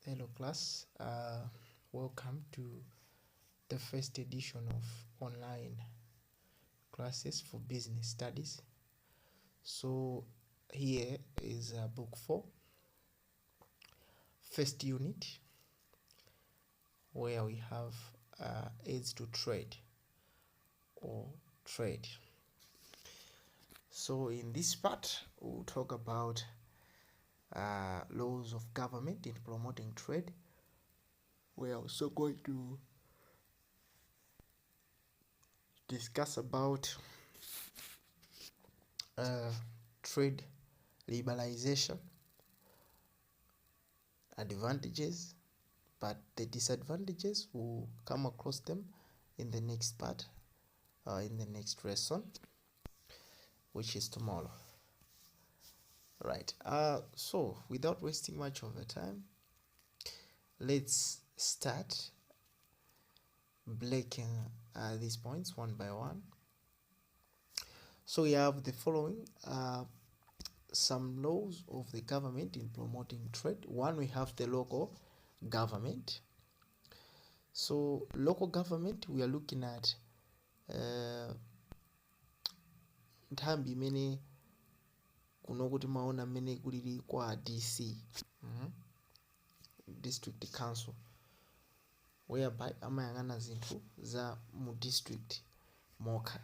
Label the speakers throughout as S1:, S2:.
S1: Hello class, welcome to the first edition of online classes for business studies. So here is book 4, first unit, where we have aids to trade or trade. So in this part we'll talk about laws of government in promoting trade. We are also going to discuss about trade liberalization, advantages, but the disadvantages will come across them in the next part, in the next lesson, which is tomorrow. Right. So without wasting much of the time, let's start breaking these points one by one. So we have the following some laws of the government in promoting trade. One, we have the local government. So local government, we are looking at nthambi imene kuno kuti maona mmene kulili kwa DC, district council, whereby amayang'ana zinthu za mu district mokha.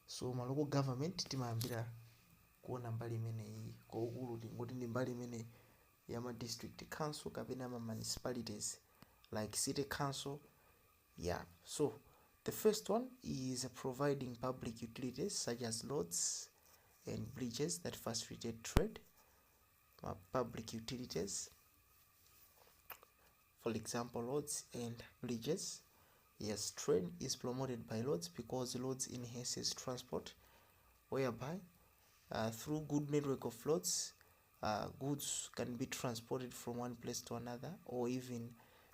S1: So ma local government timayambira kuona mbali imene iyi kwaukulu kuti ndi mbali imene ya ma district council kapena ma municipalities like city council. Yeah, so the first one is providing public utilities such as roads and bridges that facilitate trade. Public utilities, for example, roads and bridges. Yes, trade is promoted by roads because roads enhances transport, whereby through good network of roads, goods can be transported from one place to another, or even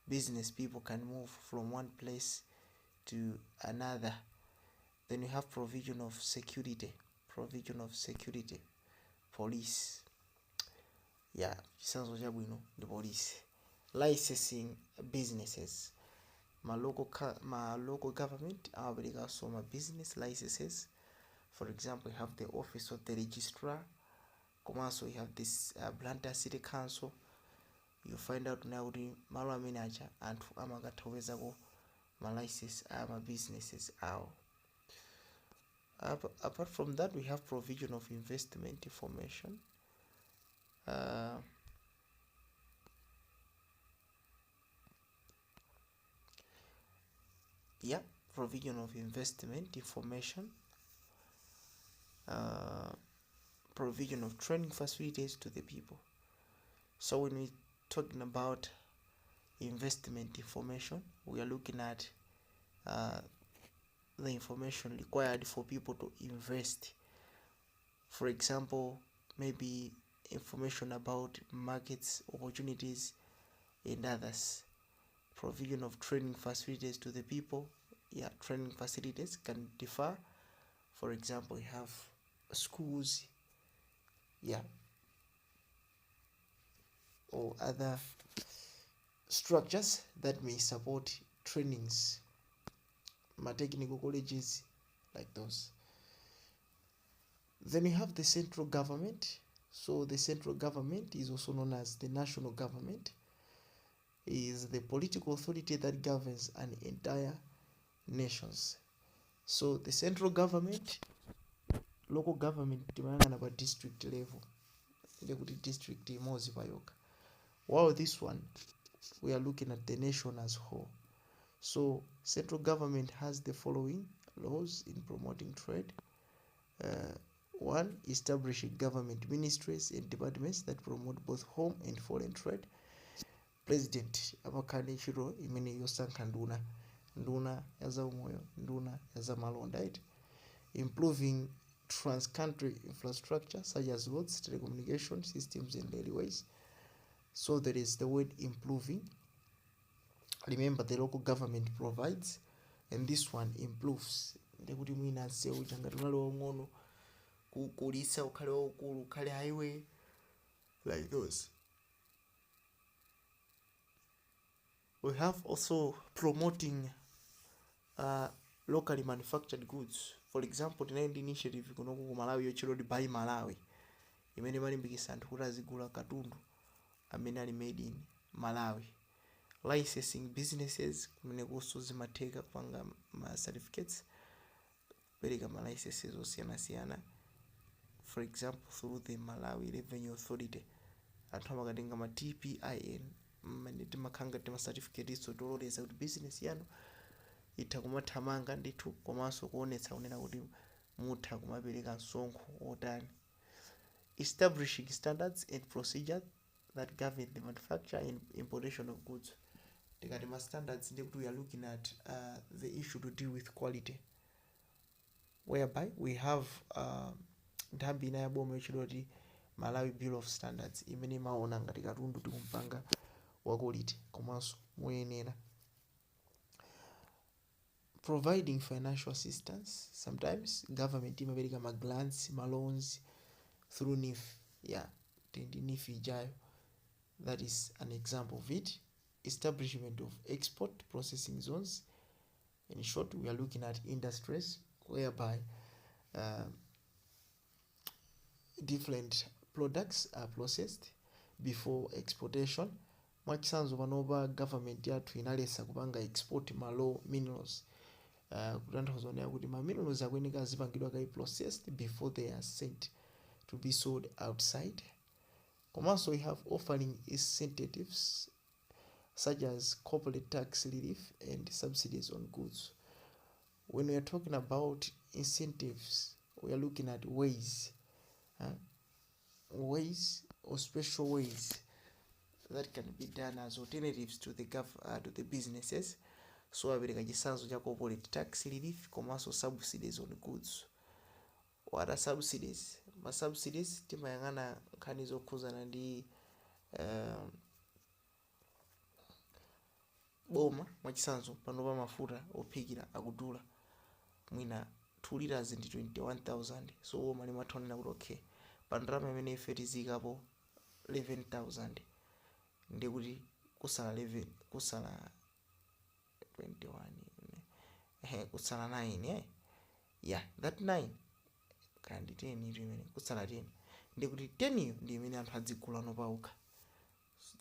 S1: business people can move from one place to another. Then you have provision of security, police. Yeah, chisanzo chabwino the police. Licensing businesses. My local government awapereka so ma business licenses. For example, you have the office of the registrar. Komanso you have this Blantyre City Council. You find out now kuti malo amene acha anthu amakathokozako ma license ma businesses awo. Apart from that, we have provision of investment information. Provision of investment information, provision of training facilities to the people. So when we're talking about investment information, we are looking at the information required for people to invest. For example, maybe information about markets, opportunities, and others. Provision of training facilities to the people. Yeah, training facilities can differ. For example, you have schools, or other structures that may support trainings, technical colleges like those. Then you have the central government. So the central government is also known as the national government. It is the political authority that governs an entire nations. So the central government, local government timayang'ana pa district level, kuti district imodzi payoka. While this one, we are looking at the nation as whole. So central government has the following laws in promoting trade. One, establishing government ministries and departments that promote both home and foreign trade. President amakhala ntchito imene yosankha nduna ya zaumoyo, nduna ya zamalonda. Improving trans-country infrastructure such as roads, telecommunication systems, and railways. So there is the word improving. Remember, the local government provides, and this one improves. Ndekuti mwina nsewu ngati unali wang'ono kukulisa ukhale waukulu, ukhale highway like those. We have also promoting locally manufactured goods. For example, tinayo ndi initiative kuno ku Malawi yochedwa Buy Malawi, imene malimbikitsa anthu kuti azigula katundu amene ali made in Malawi. Licensing businesses kumene kuso zimatheka kupanga ma certificates, pereka ma licenses osiyana-siyana, for example through the Malawi Revenue Authority. Anthu amakatenga ma TPIN mmene timakhanga tima certificate iso tololeza kuti business yanu itha kumathamanga ndithu, komanso kuonetsa kunena kuti mutha kumapereka msonkho otani. Establishing standards and procedures that govern the manufacture and importation of goods. Tikati ma standards ndi kuti we are looking at the issue to deal with quality, whereby we have nthambi ina ya boma yochedwa kuti Malawi Bureau of Standards, imene imaona ngati katundu tikumpanga wa quality komanso moyenera. Providing financial assistance. Sometimes government imapereka ma grants, ma loans through NIF. Yeah, the NIF ijayo. That is an example of it. Establishment of export processing zones. In short, we are looking at industries whereby different products are processed before exportation. Mwachisanzo panopa government yathu inalesa kupanga export ma raw minerals. Kutanthauza kuti ma minerals akuyeneka azipangidwa kai processed before they are sent to be sold outside. Komanso we have offering incentives such as corporate tax relief and subsidies on goods. When we are talking about incentives, we are looking at ways or special ways that can be done as alternatives to the businesses. So apereka chisanzo cha corporate tax relief komanso subsidies on goods. What are subsidies? Ma subsidies timayang'ana nkhani zokhuzana ndi boma. Mwachisanzo panopa mafuta ophikira akudula mwina 2 liters ndi 21,000, so boma limathonera kuti okay, pa ndalama imene ife tizikapo 11,000 ndi kuti kusala 11 kusala 21 kusala 9 yeah, that 9 kandi 10 itu imene kusala 10 ndi kuti 10 iyo ndi imene anthu adzigula nopauka.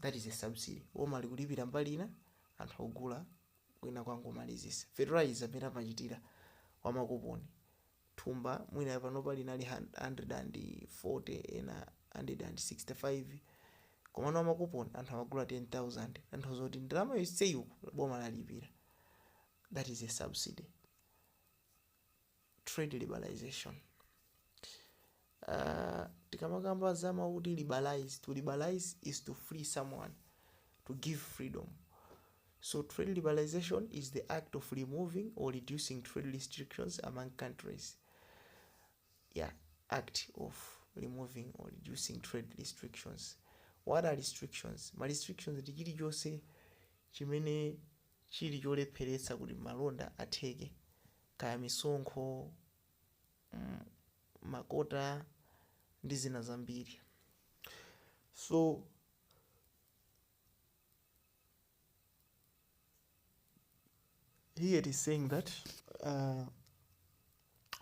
S1: That is a subsidy. Boma likulipira mbali ina, anthu akugula kwina kwangomalizisa. Fertilizer amene amachitira wamakuponi thumba mwina panopa linali 140 ena 165, komano wamakuponi anthu amagula 10,000. Anthu zoti ndalama yoseyo boma lalipira. That is a subsidy. Trade liberalization. Tikamakamba zama kuti liberalize. To liberalize is to free someone, to give freedom. So trade liberalization is the act of removing or reducing trade restrictions among countries. Yeah, act of removing or reducing trade restrictions. What are restrictions? Ma restrictions ndi chilichonse chimene chili cholepheretsa kuti malonda atheke, kaya misonkho, makota ndi zina zambiri. So here it is saying that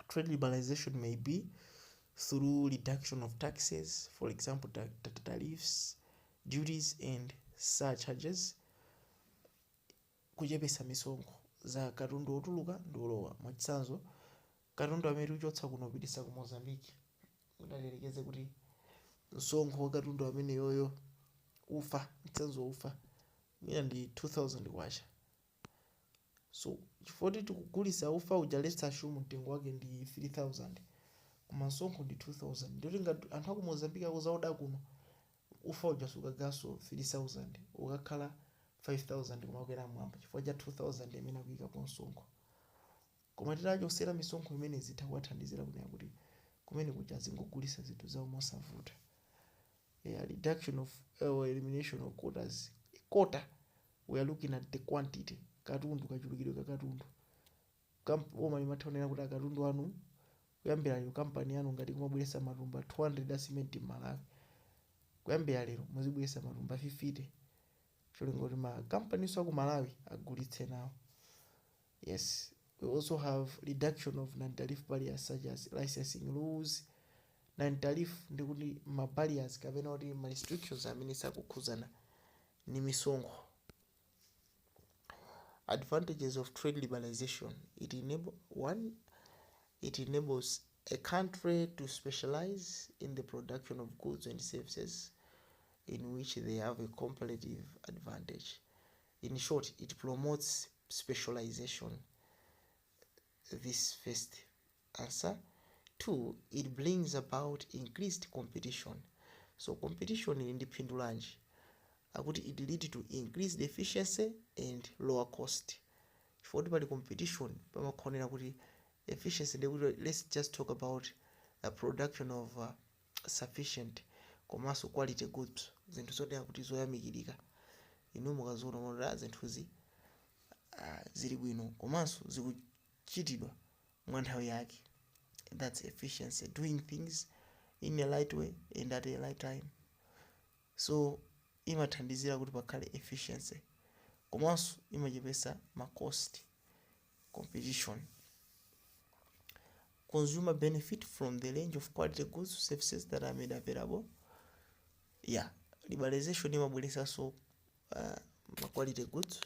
S1: trade liberalization may be through reduction of taxes, for example tariffs, duties and surcharges, kuchepesa misonkho za katundu otuluka ndi olowa. Mwachisanzo katundu amene uchotsa kuno upitisa ku Mozambique, unalekeze kuti msonkho wa katundu amene yoyo ufa, mtsanzo ufa mwina ndi 2,000 kwacha. So chifukwa tikugulisa ufa ujaletsa ashumu mtengo wake ndi 3,000, koma msonkho ndi 2,000. Ndiyo ngati anthu aku Mozambique akuzaoda kuno ufa ujasuka gaso 3,000 ukakhala 5,000 kumakwera mwamba chifukwa cha 2,000 imene akuyika pa msonkho. Koma titachosera misonkho imene zitha kuwathandizira kunena kuti kumene kuja zingogulisa zinthu zawo mosavuta. Reduction of elimination of quotas. Quota, we are looking at the quantity. Katundu kachulukidwe ka katundu. Boma limathonera kuti katundu anu kuyambira lero kampani yanu ngati kumabweresa matumba 200 a cement Malawi, kuyambira lero muzibweresa matumba 50. cholinga kuti ma companies aku Malawi agulitse nawo. Yes, we also have reduction of non-tariff barriers such as licensing rules. Non-tariff ndi kuti ma barriers kapena kuti ma restrictions amene sakukhuzana ni misonkho. Advantages of trade liberalization. It enables a country to specialize in the production of goods and services in which they have a competitive advantage. In short, it promotes specialization. This first answer. 2, it brings about increased competition. So competition in independent it lead to increased efficiency and lower cost. For the competition, efficiency, let's just talk about the production of sufficient commercial quality goods. Zinthu zotea kuti zoyamikirika inu mukaziona mwa zinthuzi zili bwino komanso zikuchitidwa mwa nthawi yake. That's efficiency, doing things in a light way and at a right time. So imathandizira kuti pakhale efficiency komanso imachepesa ma cost. Competition. Consumer benefit from the range of quality goods services that are made available. Yeah, liberalization imabweretsa so quality goods